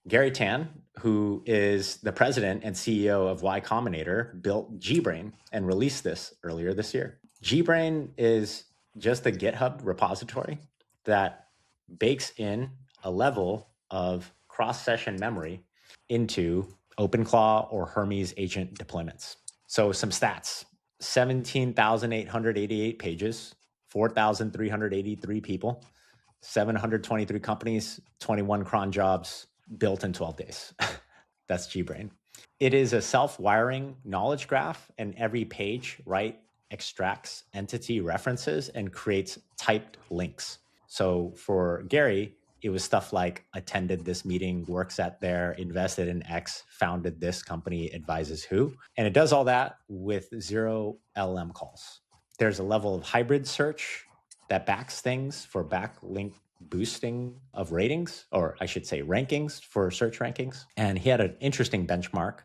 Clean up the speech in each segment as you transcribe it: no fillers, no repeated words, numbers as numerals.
Gary Tan, who is the president and CEO of Y Combinator, built GBrain and released this earlier this year. GBrain is just a GitHub repository that bakes in a level of cross-session memory into OpenClaw or Hermes agent deployments. So some stats: 17,888 pages, 4,383 people, 723 companies, 21 cron jobs, built in 12 days. That's GBrain. It is a self-wiring knowledge graph, and every page, extracts entity references and creates typed links. So for Gary, it was stuff like attended this meeting, works at there, invested in X, founded this company, advises who. And it does all that with 0 LLM calls. There's a level of hybrid search that backs things for backlink boosting of ratings, or I should say rankings for search rankings. And he had an interesting benchmark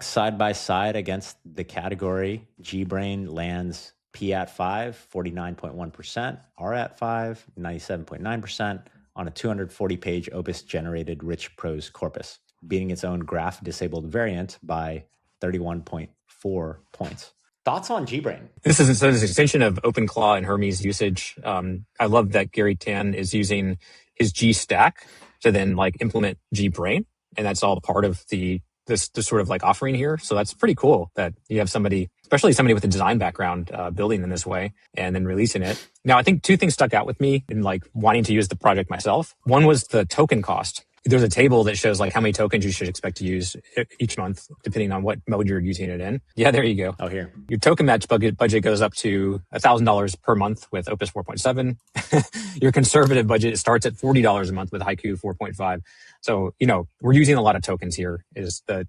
side by side against the category. GBrain lands P at 5, 49.1%, R at 5, 97.9%, on a 240-page Opus generated rich prose corpus, beating its own graph disabled variant by 31.4 points. Thoughts on GBrain? This is an extension of OpenClaw and Hermes usage. I love that Gary Tan is using his G stack to then implement GBrain, and that's all part of this sort of offering here. So that's pretty cool that you have somebody, especially somebody with a design background, building in this way and then releasing it. Now, I think two things stuck out with me in wanting to use the project myself. One was the token cost. There's a table that shows how many tokens you should expect to use each month, depending on what mode you're using it in. Yeah, there you go. Oh, here. Your token match budget goes up to $1,000 per month with Opus 4.7. Your conservative budget starts at $40 a month with Haiku 4.5. So, we're using a lot of tokens here is the,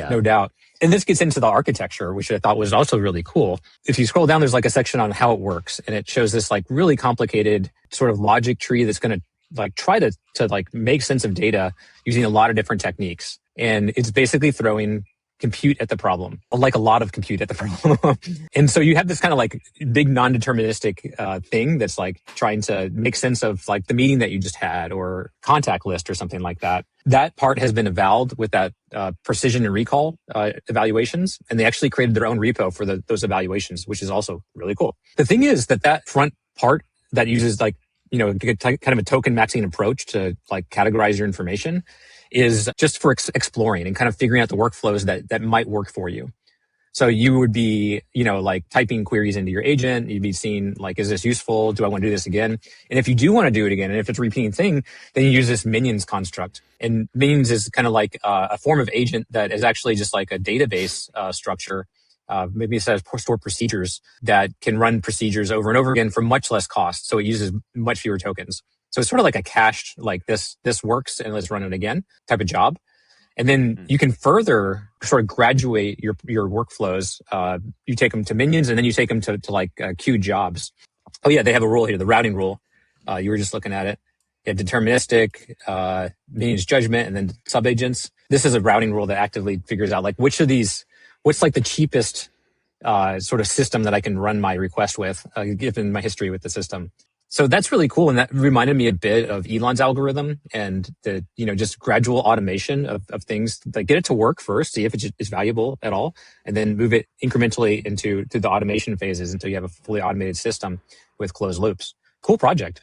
no doubt. And this gets into the architecture, which I thought was also really cool. If you scroll down, there's a section on how it works. And it shows this really complicated sort of logic tree that's going to try to make sense of data using a lot of different techniques. And it's basically throwing compute at the problem, a lot of compute at the problem. And so you have this kind of big non-deterministic thing that's trying to make sense of the meeting that you just had or contact list or something like that. That part has been evalved with that precision and recall evaluations. And they actually created their own repo for those evaluations, which is also really cool. The thing is that front part that uses kind of a token maxing approach to categorize your information is just for exploring and kind of figuring out the workflows that might work for you. So you would be, typing queries into your agent. You'd be seeing is this useful? Do I want to do this again? And if you do want to do it again, and if it's a repeating thing, then you use this minions construct. And minions is kind of a form of agent that is actually just a database structure. Maybe it says store procedures that can run procedures over and over again for much less cost. So it uses much fewer tokens. So it's sort of a cached, this works and let's run it again type of job. And then you can further sort of graduate your workflows. You take them to minions and then you take them to queued jobs. Oh yeah, they have a rule here, the routing rule. You were just looking at it. You have deterministic, minions judgment, and then subagents. This is a routing rule that actively figures out which of these, what's the cheapest sort of system that I can run my request with, given my history with the system. So that's really cool. And that reminded me a bit of Elon's algorithm and the, just gradual automation of things. Get it to work first, see if it's valuable at all, and then move it incrementally into the automation phases until you have a fully automated system with closed loops. Cool project.